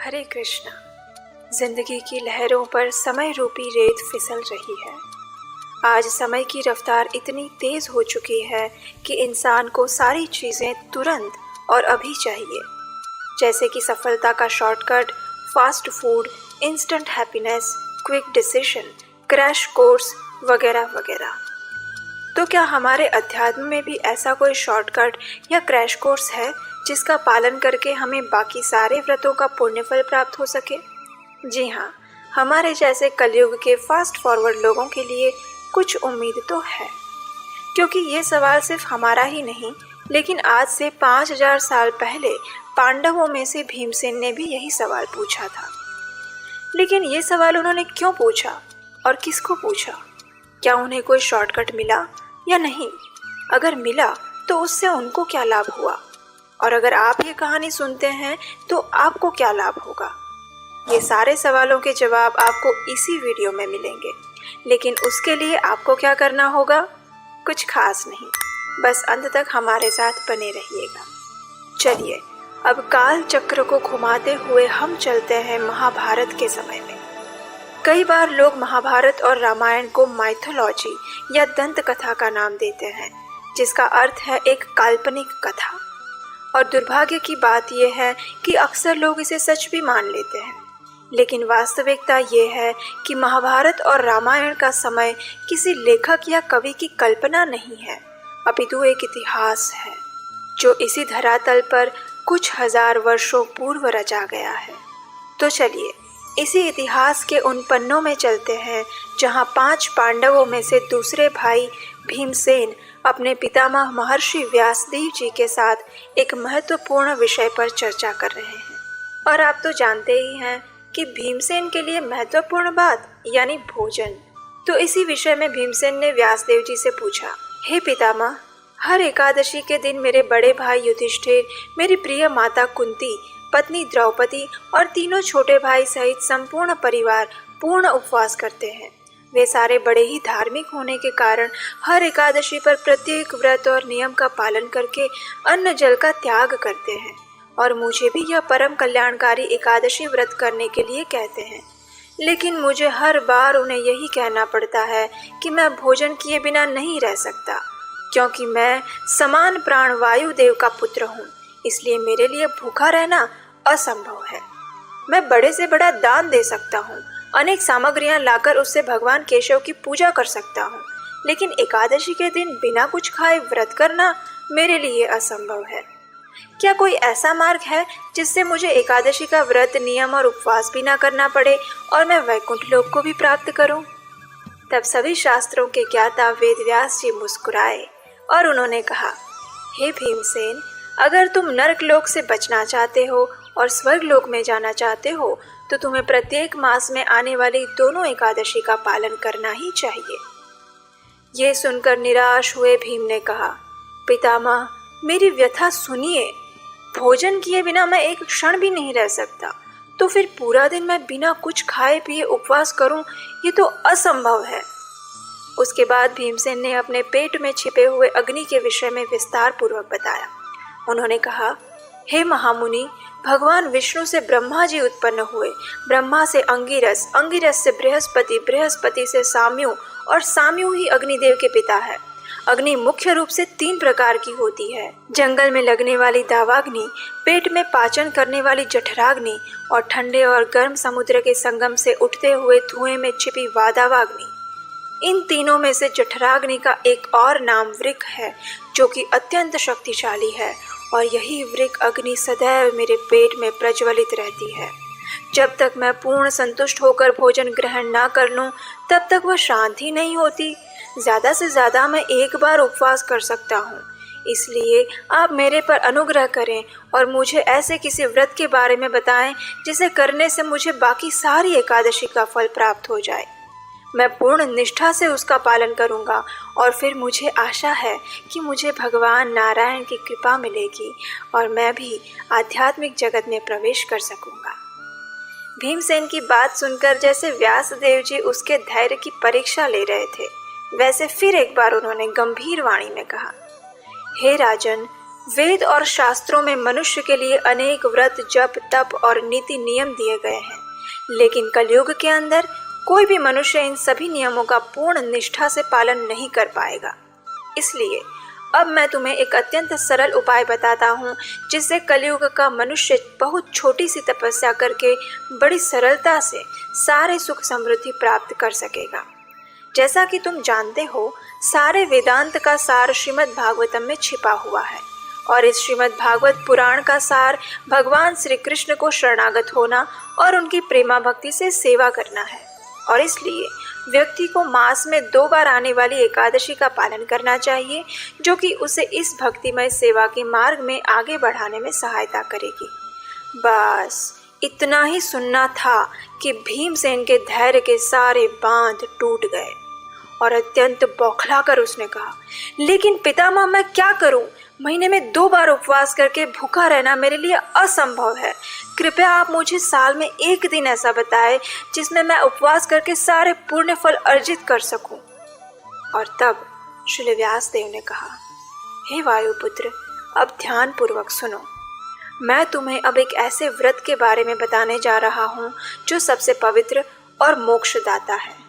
हरे कृष्णा। जिंदगी की लहरों पर समय रूपी रेत फिसल रही है। आज समय की रफ्तार इतनी तेज हो चुकी है कि इंसान को सारी चीजें तुरंत और अभी चाहिए, जैसे कि सफलता का shortcut, fast food, instant happiness, quick decision, crash course वगैरह वगैरह। तो क्या हमारे अध्यात्म में भी ऐसा कोई शॉर्टकट या क्रैश कोर्स है जिसका पालन करके हमें बाकी सारे व्रतों का पुण्यफल प्राप्त हो सके? जी हाँ, हमारे जैसे कलयुग के फास्ट फॉरवर्ड लोगों के लिए कुछ उम्मीद तो है, क्योंकि ये सवाल सिर्फ हमारा ही नहीं, लेकिन आज से 5000 साल पहले पांडवों में से भीमसेन ने भी यही सवाल पूछा था। लेकिन ये सवाल उन्होंने क्यों पूछा और किसको पूछा? क्या उन्हें कोई शॉर्टकट मिला या नहीं? अगर मिला तो उससे उनको क्या लाभ हुआ? और अगर आप ये कहानी सुनते हैं तो आपको क्या लाभ होगा? ये सारे सवालों के जवाब आपको इसी वीडियो में मिलेंगे। लेकिन उसके लिए आपको क्या करना होगा? कुछ खास नहीं, बस अंत तक हमारे साथ बने रहिएगा। चलिए, अब काल चक्र को घुमाते हुए हम चलते हैं महाभारत के समय में। कई बार लोग महाभारत और रामायण को माइथोलॉजी या दंत कथा का नाम देते हैं, जिसका अर्थ है एक काल्पनिक कथा। और दुर्भाग्य की बात यह है कि अक्सर लोग इसे सच भी मान लेते हैं। लेकिन वास्तविकता ये है कि महाभारत और रामायण का समय किसी लेखक या कवि की कल्पना नहीं है, अपितु एक इतिहास है जो इसी धरातल पर कुछ हजार वर्षों पूर्व रचा गया है। तो चलिए, इसी इतिहास के उन पन्नों में चलते हैं जहां 5 पांडवों में से दूसरे भाई भीमसेन अपने पितामह महर्षि व्यासदेव जी के साथ एक महत्वपूर्ण विषय पर चर्चा कर रहे हैं। और आप तो जानते ही हैं कि भीमसेन के लिए महत्वपूर्ण बात यानी भोजन। तो इसी विषय में भीमसेन ने व्यासदेव जी से पूछा, हे पितामह, हर एकादशी के दिन मेरे बड़े भाई युधिष्ठिर, मेरी प्रिय माता कुंती, पत्नी द्रौपदी और तीनों छोटे भाई सहित संपूर्ण परिवार पूर्ण उपवास करते हैं। वे सारे बड़े ही धार्मिक होने के कारण हर एकादशी पर प्रत्येक व्रत और नियम का पालन करके अन्न जल का त्याग करते हैं और मुझे भी यह परम कल्याणकारी एकादशी व्रत करने के लिए कहते हैं। लेकिन मुझे हर बार उन्हें यही कहना पड़ता है कि मैं भोजन किए बिना नहीं रह सकता, क्योंकि मैं समान प्राण वायुदेव का पुत्र हूँ, इसलिए मेरे लिए भूखा रहना असंभव है। मैं बड़े से बड़ा दान दे सकता हूँ, अनेक सामग्रियां लाकर उससे भगवान केशव की पूजा कर सकता हूँ, लेकिन एकादशी के दिन बिना कुछ खाए व्रत करना मेरे लिए असंभव है। क्या कोई ऐसा मार्ग है जिससे मुझे एकादशी का व्रत, नियम और उपवास भी ना करना पड़े और मैं वैकुंठ लोक को भी प्राप्त करूं? तब सभी शास्त्रों के ज्ञाता वेदव्यास जी मुस्कुराए और उन्होंने कहा, हे भीमसेन, अगर तुम नरक लोक से बचना चाहते हो और स्वर्ग लोक में जाना चाहते हो तो तुम्हें प्रत्येक मास में आने वाली दोनों एकादशी का पालन करना ही चाहिए। ये सुनकर निराश हुए भीम ने कहा, पितामह, मेरी व्यथा सुनिए। भोजन किए बिना मैं एक क्षण भी नहीं रह सकता, तो फिर पूरा दिन मैं बिना कुछ खाए पिए उपवास करूं, ये तो असंभव है। उसके बाद भीमसेन ने अपने पेट में छिपे हुए अग्नि के विषय में विस्तार पूर्वक बताया। उन्होंने कहा, हे महामुनि, भगवान विष्णु से ब्रह्मा जी उत्पन्न हुए, ब्रह्मा से अंगिरस, अंगिरस से बृहस्पति, बृहस्पति से साम्यु और साम्यु ही अग्निदेव के पिता है। अग्नि मुख्य रूप से 3 प्रकार की होती है, जंगल में लगने वाली दावाग्नि, पेट में पाचन करने वाली जठराग्नि और ठंडे और गर्म समुद्र के संगम से उठते हुए धुएं में छिपी वादावाग्नि। इन तीनों में से जठराग्नि का एक और नाम वृक है, जो कि अत्यंत शक्तिशाली है, और यही वृक अग्नि सदैव मेरे पेट में प्रज्वलित रहती है। जब तक मैं पूर्ण संतुष्ट होकर भोजन ग्रहण ना कर लूं, तब तक वह शांत ही नहीं होती। ज़्यादा से ज़्यादा मैं एक बार उपवास कर सकता हूँ। इसलिए आप मेरे पर अनुग्रह करें और मुझे ऐसे किसी व्रत के बारे में बताएं जिसे करने से मुझे बाकी सारी एकादशी का फल प्राप्त हो जाए। मैं पूर्ण निष्ठा से उसका पालन करूंगा और फिर मुझे आशा है कि मुझे भगवान नारायण की कृपा मिलेगी और मैं भी आध्यात्मिक जगत में प्रवेश कर सकूंगा। भीमसेन की बात सुनकर जैसे व्यासदेव जी उसके धैर्य की परीक्षा ले रहे थे, वैसे फिर एक बार उन्होंने गंभीर वाणी में कहा, हे राजन, वेद और शास्त्रों में मनुष्य के लिए अनेक व्रत, जप, तप और नीति नियम दिए गए हैं, लेकिन कलयुग के अंदर कोई भी मनुष्य इन सभी नियमों का पूर्ण निष्ठा से पालन नहीं कर पाएगा। इसलिए अब मैं तुम्हें एक अत्यंत सरल उपाय बताता हूँ, जिससे कलयुग का मनुष्य बहुत छोटी सी तपस्या करके बड़ी सरलता से सारे सुख समृद्धि प्राप्त कर सकेगा। जैसा कि तुम जानते हो, सारे वेदांत का सार श्रीमद् भागवतम में छिपा हुआ है और इस श्रीमद् भागवत पुराण का सार भगवान श्री कृष्ण को शरणागत होना और उनकी प्रेमा भक्ति से सेवा करना है। और इसलिए व्यक्ति को मास में 2 बार आने वाली एकादशी का पालन करना चाहिए, जो कि उसे इस भक्तिमय सेवा के मार्ग में आगे बढ़ाने में सहायता करेगी। बस इतना ही सुनना था कि भीमसेन के धैर्य के सारे बांध टूट गए और अत्यंत बौखलाकर उसने कहा, लेकिन पितामह मैं क्या करूं? महीने में 2 बार उपवास करके भूखा रहना मेरे लिए असंभव है। कृपया आप मुझे साल में 1 दिन ऐसा बताएं जिसमें मैं उपवास करके सारे पुण्य फल अर्जित कर सकूं। और तब श्री व्यासदेव ने कहा, हे वायुपुत्र, अब ध्यान पूर्वक सुनो। मैं तुम्हें अब एक ऐसे व्रत के बारे में बताने जा रहा हूँ जो सबसे पवित्र और मोक्षदाता है।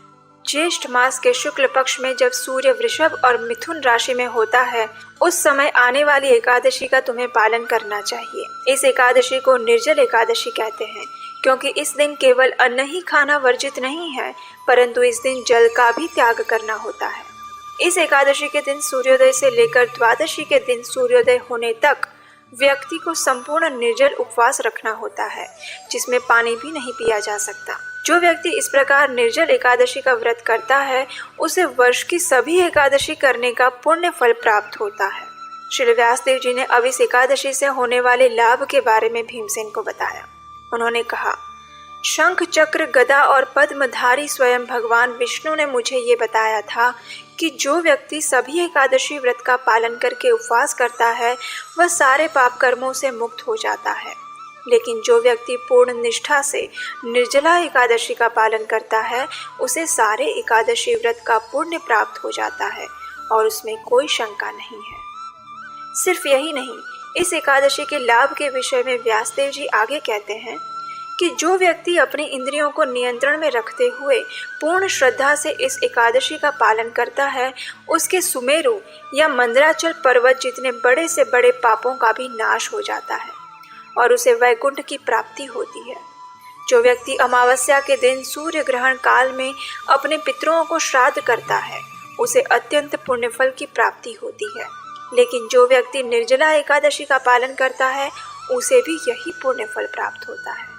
ज्येष्ठ मास के शुक्ल पक्ष में जब सूर्य वृषभ और मिथुन राशि में होता है, उस समय आने वाली एकादशी का तुम्हें पालन करना चाहिए। इस एकादशी को निर्जल एकादशी कहते हैं, क्योंकि इस दिन केवल अन्न ही खाना वर्जित नहीं है, परंतु इस दिन जल का भी त्याग करना होता है। इस एकादशी के दिन सूर्योदय से लेकर द्वादशी के दिन सूर्योदय होने तक व्यक्ति को संपूर्ण निर्जल उपवास रखना होता है, जिसमें पानी भी नहीं पिया जा सकता। जो व्यक्ति इस प्रकार निर्जल एकादशी का व्रत करता है, उसे वर्ष की सभी एकादशी करने का पुण्य फल प्राप्त होता है। श्री व्यासदेव जी ने अब इस एकादशी से होने वाले लाभ के बारे में भीमसेन को बताया। उन्होंने कहा, शंख, चक्र, गदा और पद्मधारी स्वयं भगवान विष्णु ने मुझे ये बताया था कि जो व्यक्ति सभी एकादशी व्रत का पालन करके उपवास करता है, वह सारे पाप कर्मों से मुक्त हो जाता है। लेकिन जो व्यक्ति पूर्ण निष्ठा से निर्जला एकादशी का पालन करता है, उसे सारे एकादशी व्रत का पुण्य प्राप्त हो जाता है और उसमें कोई शंका नहीं है। सिर्फ यही नहीं, इस एकादशी के लाभ के विषय में व्यासदेव जी आगे कहते हैं कि जो व्यक्ति अपनी इंद्रियों को नियंत्रण में रखते हुए पूर्ण श्रद्धा से इस एकादशी का पालन करता है, उसके सुमेरु या मंदराचल पर्वत जितने बड़े से बड़े पापों का भी नाश हो जाता है और उसे वैकुंठ की प्राप्ति होती है। जो व्यक्ति अमावस्या के दिन सूर्य ग्रहण काल में अपने पितरों को श्राद्ध करता है, उसे अत्यंत पुण्यफल की प्राप्ति होती है। लेकिन जो व्यक्ति निर्जला एकादशी का पालन करता है, उसे भी यही पुण्यफल प्राप्त होता है।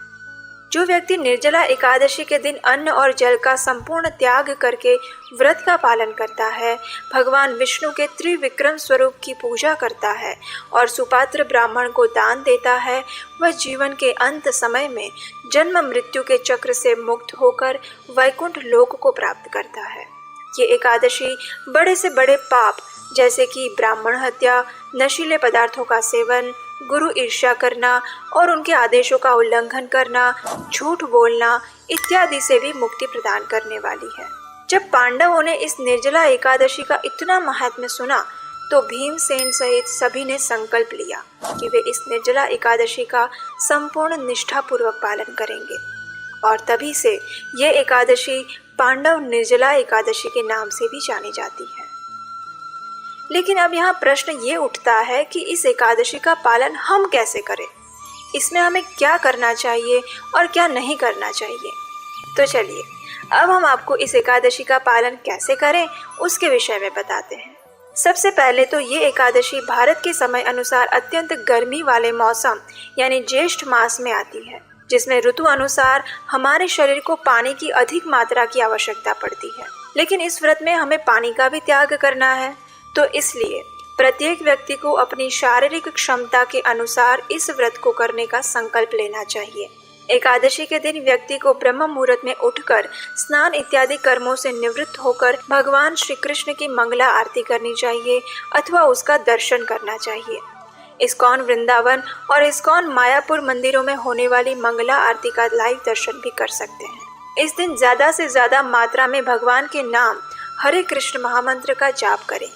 जो व्यक्ति निर्जला एकादशी के दिन अन्न और जल का संपूर्ण त्याग करके व्रत का पालन करता है, भगवान विष्णु के त्रिविक्रम स्वरूप की पूजा करता है और सुपात्र ब्राह्मण को दान देता है, वह जीवन के अंत समय में जन्म मृत्यु के चक्र से मुक्त होकर वैकुंठ लोक को प्राप्त करता है। ये एकादशी बड़े से बड़े पाप जैसे कि ब्राह्मण हत्या, नशीले पदार्थों का सेवन, गुरु ईर्ष्या करना और उनके आदेशों का उल्लंघन करना, झूठ बोलना इत्यादि से भी मुक्ति प्रदान करने वाली है। जब पांडवों ने इस निर्जला एकादशी का इतना महात्म्य सुना, तो भीमसेन सहित सभी ने संकल्प लिया कि वे इस निर्जला एकादशी का संपूर्ण निष्ठापूर्वक पालन करेंगे और तभी से ये एकादशी पांडव निर्जला एकादशी के नाम से भी जानी जाती है। लेकिन अब यहाँ प्रश्न ये उठता है कि इस एकादशी का पालन हम कैसे करें, इसमें हमें क्या करना चाहिए और क्या नहीं करना चाहिए। तो चलिए अब हम आपको इस एकादशी का पालन कैसे करें उसके विषय में बताते हैं। सबसे पहले तो ये एकादशी भारत के समय अनुसार अत्यंत गर्मी वाले मौसम यानी ज्येष्ठ मास में आती है, जिसमें ऋतु अनुसार हमारे शरीर को पानी की अधिक मात्रा की आवश्यकता पड़ती है। लेकिन इस व्रत में हमें पानी का भी त्याग करना है, तो इसलिए प्रत्येक व्यक्ति को अपनी शारीरिक क्षमता के अनुसार इस व्रत को करने का संकल्प लेना चाहिए। एकादशी के दिन व्यक्ति को ब्रह्म मुहूर्त में उठकर स्नान इत्यादि कर्मों से निवृत्त होकर भगवान श्री कृष्ण की मंगला आरती करनी चाहिए अथवा उसका दर्शन करना चाहिए। इस्कॉन वृंदावन और इस्कॉन मायापुर मंदिरों में होने वाली मंगला आरती का लाइव दर्शन भी कर सकते हैं। इस दिन ज्यादा से ज्यादा मात्रा में भगवान के नाम हरे कृष्ण महामंत्र का जाप करें।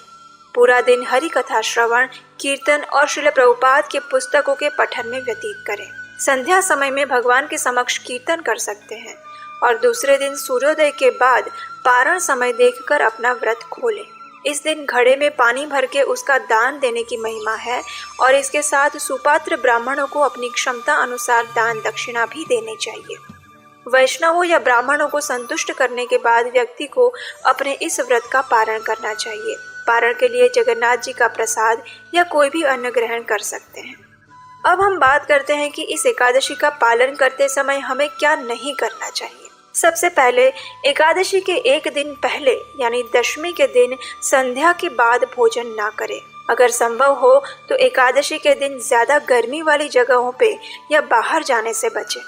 पूरा दिन हरि कथा श्रवण, कीर्तन और श्रील प्रभुपाद के पुस्तकों के पठन में व्यतीत करें। संध्या समय में भगवान के समक्ष कीर्तन कर सकते हैं और दूसरे दिन सूर्योदय के बाद पारण समय देखकर अपना व्रत खोलें। इस दिन घड़े में पानी भर के उसका दान देने की महिमा है और इसके साथ सुपात्र ब्राह्मणों को अपनी क्षमता अनुसार दान दक्षिणा भी देनी चाहिए। वैष्णवों या ब्राह्मणों को संतुष्ट करने के बाद व्यक्ति को अपने इस व्रत का पारण करना चाहिए। पारण के लिए जगन्नाथ जी का प्रसाद या कोई भी अन्न ग्रहण कर सकते हैं। अब हम बात करते हैं कि इस एकादशी का पालन करते समय हमें क्या नहीं करना चाहिए। सबसे पहले एकादशी के एक दिन पहले यानी दशमी के दिन संध्या के बाद भोजन ना करें। अगर संभव हो तो एकादशी के दिन ज्यादा गर्मी वाली जगहों पे या बाहर जाने से बचें।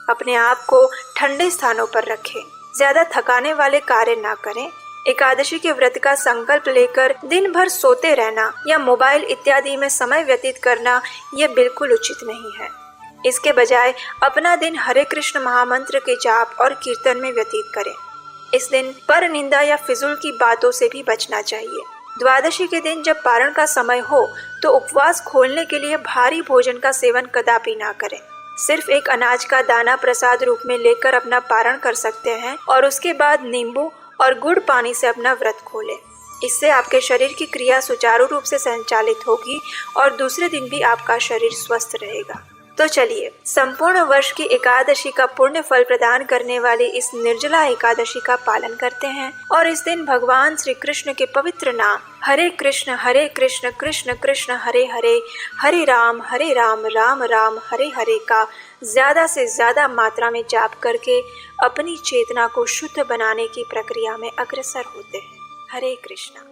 अपने आप को ठंडे स्थानों पर रखें। ज्यादा थकाने वाले कार्य ना करें। एकादशी के व्रत का संकल्प लेकर दिन भर सोते रहना या मोबाइल इत्यादि में समय व्यतीत करना ये बिल्कुल उचित नहीं है। इसके बजाय अपना दिन हरे कृष्ण महामंत्र के जाप और कीर्तन में व्यतीत करें। इस दिन पर निंदा या फिजूल की बातों से भी बचना चाहिए। द्वादशी के दिन जब पारण का समय हो तो उपवास खोलने के लिए भारी भोजन का सेवन कदापि ना करें। सिर्फ एक अनाज का दाना प्रसाद रूप में लेकर अपना पारण कर सकते हैं और उसके बाद नींबू और गुड़ पानी से अपना व्रत खोलें। इससे आपके शरीर की क्रिया सुचारू रूप से संचालित होगी और दूसरे दिन भी आपका शरीर स्वस्थ रहेगा। तो चलिए संपूर्ण वर्ष की एकादशी का पुण्य फल प्रदान करने वाली इस निर्जला एकादशी का पालन करते हैं और इस दिन भगवान श्री कृष्ण के पवित्र नाम हरे कृष्ण कृष्ण कृष्ण हरे हरे, हरे राम राम राम हरे हरे का ज्यादा से ज्यादा मात्रा में जाप करके अपनी चेतना को शुद्ध बनाने की प्रक्रिया में अग्रसर होते हैं। हरे कृष्णा।